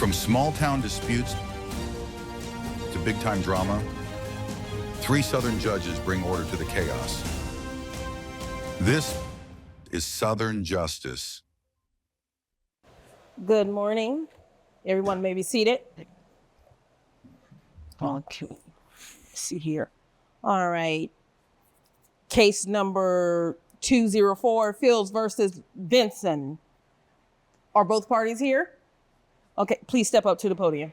From small-town disputes to big-time drama, 3 Southern judges bring order to the chaos. This is Southern justice. Good morning. Everyone may be seated. Okay. Let's see here. All right. Case number 204, Fields versus Vinson. Are both parties here? Okay, please step up to the podium.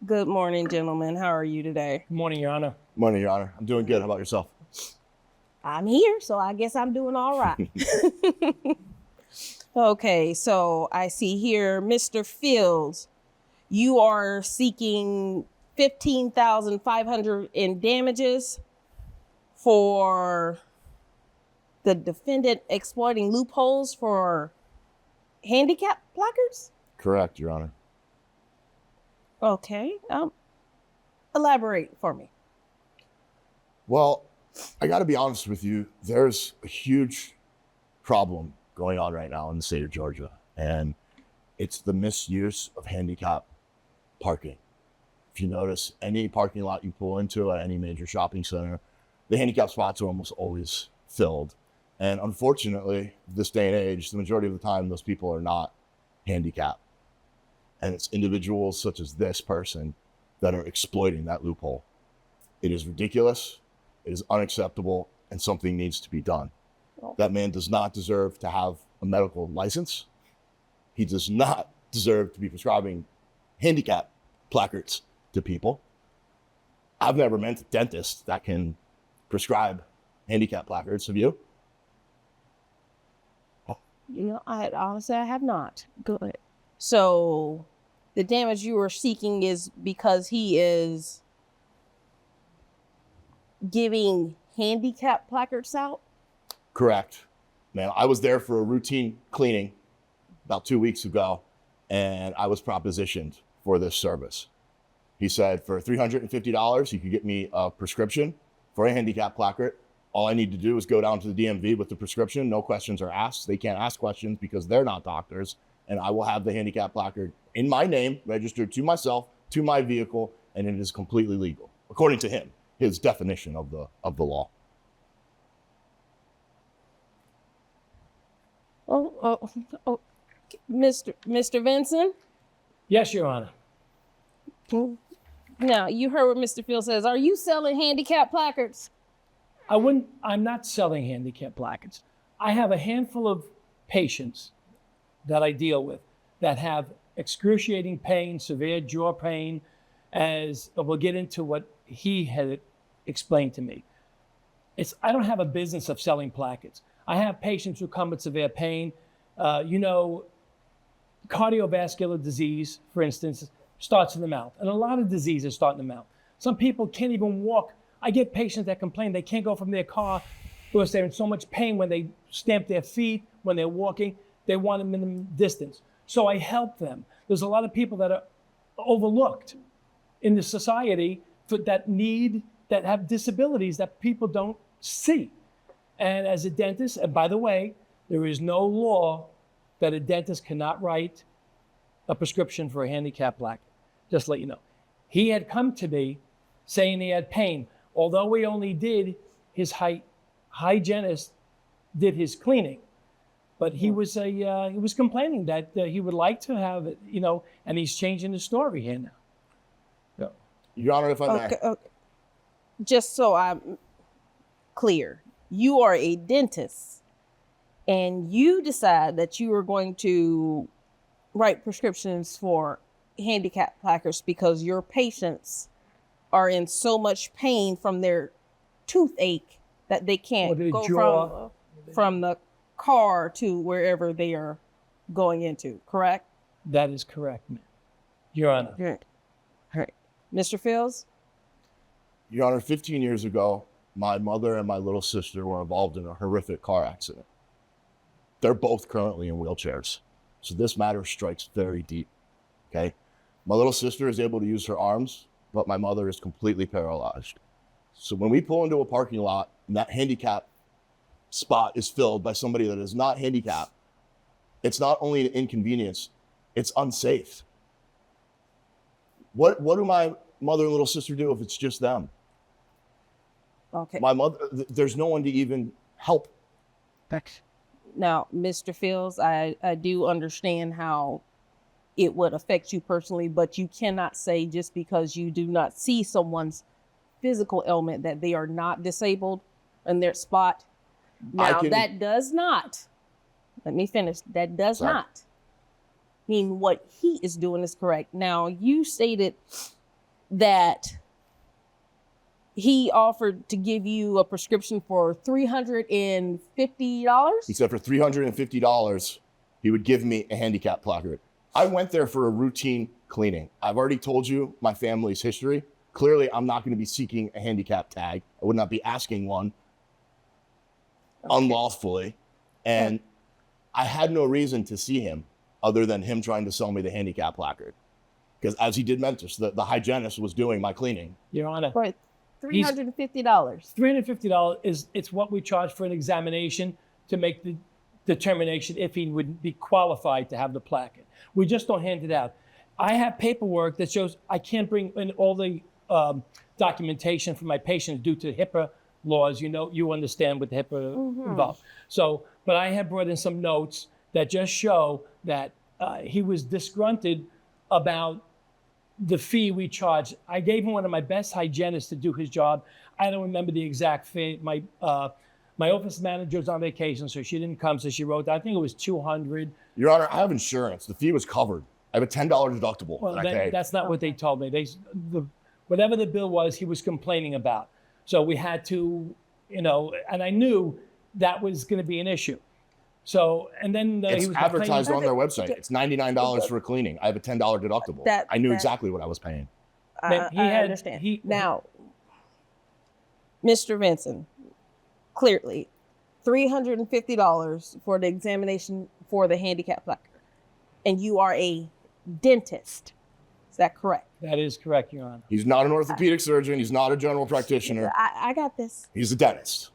Good morning, gentlemen. How are you today? Good morning, Your Honor. Morning, Your Honor. I'm doing good. How about yourself? I'm here, so I guess I'm doing all right. Okay, so I see here, Mr. Fields, you are seeking $15,500 in damages for the defendant exploiting loopholes for handicap placards? Correct, Your Honor. Okay, elaborate for me. Well, I got to be honest with you. There's a huge problem going on right now in the state of Georgia, and it's the misuse of handicap parking. If you notice, any parking lot you pull into at any major shopping center, the handicap spots are almost always filled. And unfortunately, this day and age, the majority of the time, those people are not handicapped. And it's individuals such as this person that are exploiting that loophole. It is ridiculous, it is unacceptable, and something needs to be done. That man does not deserve to have a medical license. He does not deserve to be prescribing handicap placards to people. I've never met a dentist that can prescribe handicap placards. Have you? You know, honestly, I have not. Go ahead. So the damage you are seeking is because he is giving handicap placards out? Correct. Man, I was there for a routine cleaning about 2 weeks ago, and I was propositioned for this service. He said for $350, he could get me a prescription for a handicap placard. All I need to do is go down to the DMV with the prescription. No questions are asked. They can't ask questions because they're not doctors. And I will have the handicap placard in my name, registered to myself, to my vehicle, and it is completely legal, according to him, his definition of the law. Oh, Mr. Vinson? Yes, Your Honor. Now, you heard what Mr. Fields says. Are you selling handicap placards? I'm not selling handicap placards. I have a handful of patients that I deal with that have excruciating pain, severe jaw pain, as we'll get into what he had explained to me. I don't have a business of selling placards. I have patients who come with severe pain. Cardiovascular disease, for instance, starts in the mouth. And a lot of diseases start in the mouth. Some people can't even walk. I get patients that complain they can't go from their car because they're in so much pain when they stamp their feet, when they're walking. They want a minimum distance. So I help them. There's a lot of people that are overlooked in the society that have disabilities that people don't see. And as a dentist, and by the way, there is no law that a dentist cannot write a prescription for a handicap placard. Just to let you know. He had come to me saying he had pain. Although we only did his hygienist did his cleaning, but he was complaining that he would like to have it, and he's changing the story here now. So. Your Honor, if I may. Okay. Just so I'm clear, you are a dentist and you decide that you are going to write prescriptions for handicap placards because your patients are in so much pain from their toothache that they can't go from the car to wherever they are going into, correct? That is correct, ma'am. Your Honor. Good. All right. Mr. Fields? Your Honor, 15 years ago, my mother and my little sister were involved in a horrific car accident. They're both currently in wheelchairs. So this matter strikes very deep, okay? My little sister is able to use her arms, but my mother is completely paralyzed. So when we pull into a parking lot and that handicap spot is filled by somebody that is not handicapped, it's not only an inconvenience, it's unsafe. What do my mother and little sister do if it's just them? Okay. My mother, there's no one to even help. Now, Mr. Fields, I do understand how it would affect you personally, but you cannot say just because you do not see someone's physical ailment that they are not disabled in their spot. Now, that does not, let me finish, that does not mean what he is doing is correct. Now, you stated that he offered to give you a prescription for $350. He said for $350, he would give me a handicap placard. I went there for a routine cleaning. I've already told you my family's history. Clearly, I'm not going to be seeking a handicap tag. I would not be asking one unlawfully. And I had no reason to see him other than him trying to sell me the handicap placard. Because as he did mention, the hygienist was doing my cleaning. Your Honor. For $350. $350 it's what we charge for an examination to make the determination if he would be qualified to have the placard. We just don't hand it out. I have paperwork that shows I can't bring in all the documentation for my patients due to HIPAA laws. You know, you understand with the HIPAA involved. So, but I have brought in some notes that just show that he was disgruntled about the fee we charge. I gave him one of my best hygienists to do his job. I don't remember the exact fee. My office manager was on vacation, so she didn't come, so she wrote, I think it was $200. Your Honor, I have insurance. The fee was covered. I have a $10 deductible Well, that I paid. that's not what they told me. Whatever the bill was, he was complaining about. So we had to, and I knew that was going to be an issue. So, and then it's he was advertised complaining. on their website. It's $99 for a cleaning. I have a $10 deductible. I knew exactly what I was paying. I understand. Now, Mr. Vinson, clearly, $350 for the examination for the handicap placard. And you are a dentist. Is that correct? That is correct, Your Honor. He's not an orthopedic surgeon. He's not a general practitioner. I got this. He's a dentist.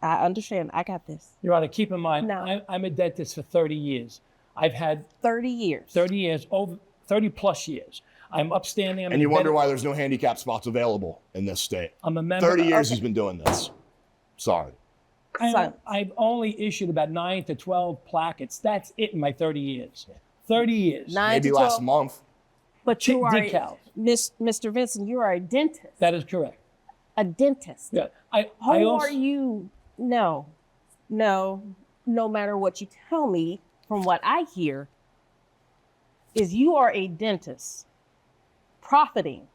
I understand. I got this. Your Honor, keep in mind, No. I'm a dentist for 30 years. I've had 30 years. 30 years, over 30 plus years. I'm upstanding. And you wonder why there's no handicap spots available in this state. I'm a member. 30 years he's been doing this. Sorry. I've only issued about 9 to 12 plackets. That's it in my 30 years. 30 years. Maybe last month. But you are, decals. Mr. Vinson, you are a dentist. That is correct. A dentist. Yeah. Who are you? No, no matter what you tell me, from what I hear, is you are a dentist profiting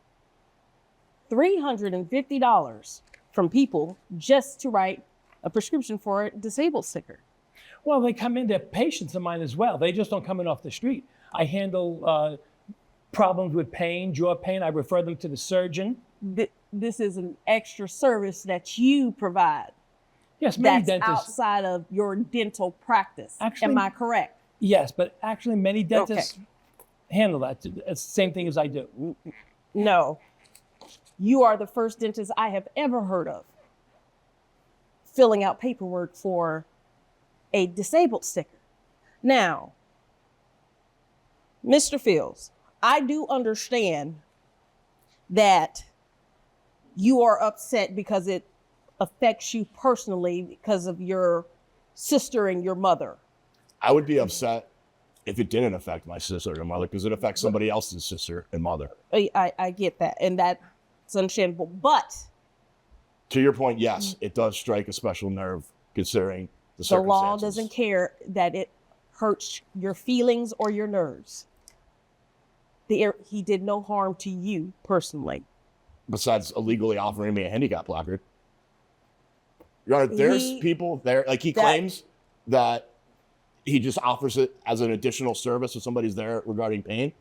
$350 from people just to write a prescription for a disabled sticker. Well, they come in, they're patients of mine as well. They just don't come in off the street. I handle problems with pain, jaw pain. I refer them to the surgeon. This is an extra service that you provide. Yes, many that's dentists. Outside of your dental practice. Actually, am I correct? Yes, but actually many dentists handle that. It's the same thing as I do. No. You are the first dentist I have ever heard of filling out paperwork for a disabled sticker. Now, Mr. Fields, I do understand that you are upset because it affects you personally because of your sister and your mother. I would be upset if it didn't affect my sister and mother because it affects somebody else's sister and mother. I get that, and that's understandable. But to your point, yes, it does strike a special nerve considering the the circumstances. law doesn't care that it hurts your feelings or your nerves. He did no harm to you personally. Besides illegally offering me a handicap placard. Your Honor, there's people there, like he claims that he just offers it as an additional service if somebody's there regarding pain.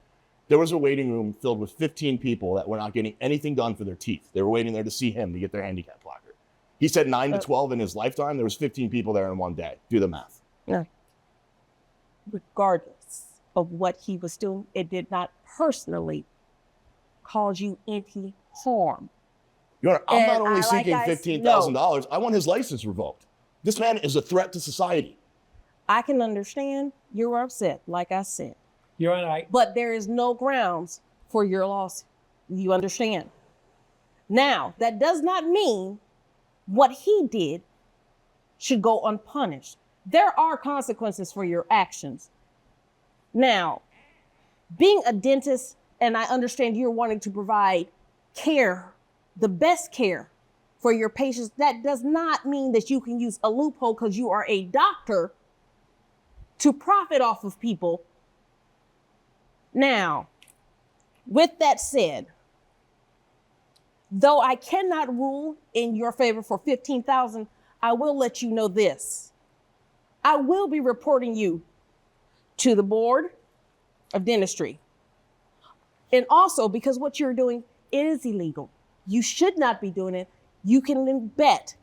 There was a waiting room filled with 15 people that were not getting anything done for their teeth. They were waiting there to see him to get their handicap placard. He said 9 to 12 in his lifetime. There was 15 people there in one day. Do the math. No. Regardless of what he was doing, it did not personally cause you any harm. Your Honor, I'm not only like seeking $15,000. I want his license revoked. This man is a threat to society. I can understand you're upset, like I said. Your Honor, But there is no grounds for your loss. You understand? Now, that does not mean what he did should go unpunished. There are consequences for your actions. Now, being a dentist, and I understand you're wanting to provide care, the best care for your patients, that does not mean that you can use a loophole because you are a doctor to profit off of people. Now, with that said, though I cannot rule in your favor for $15,000, I will let you know this. I will be reporting you to the Board of Dentistry. And also, because what you're doing is illegal. You should not be doing it. You can bet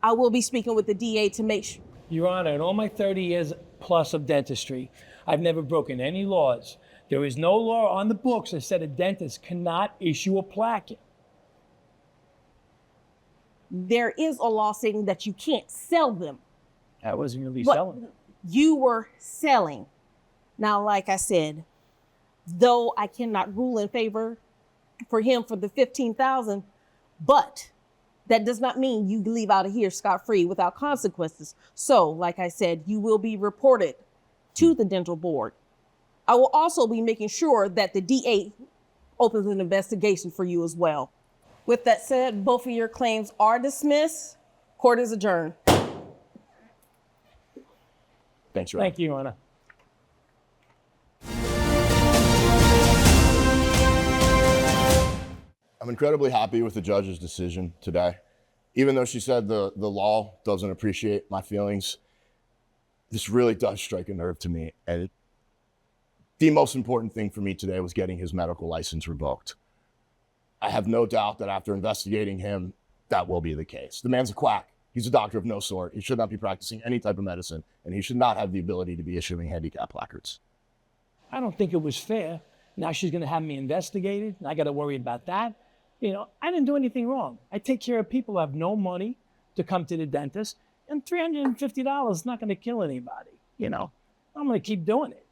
I will be speaking with the DA to make sure. Your Honor, in all my 30 years plus of dentistry, I've never broken any laws. There is no law on the books that said a dentist cannot issue a plaque. There is a law saying that you can't sell them. That wasn't really But selling. you were selling. Now, like I said, though I cannot rule in favor for him for the $15,000, but that does not mean you leave out of here scot-free without consequences. So, like I said, you will be reported to the dental board. I will also be making sure that the DA opens an investigation for you as well. With that said, both of your claims are dismissed. Court is adjourned. Thanks, Your Honor. Thank you, Your Honor. I'm incredibly happy with the judge's decision today. Even though she said the law doesn't appreciate my feelings, this really does strike a nerve to me. And the most important thing for me today was getting his medical license revoked. I have no doubt that after investigating him, that will be the case. The man's a quack. He's a doctor of no sort. He should not be practicing any type of medicine, and he should not have the ability to be issuing handicap placards. I don't think it was fair. Now she's going to have me investigated, and I got to worry about that. You know, I didn't do anything wrong. I take care of people who have no money to come to the dentist, and $350 is not going to kill anybody. You know, I'm going to keep doing it.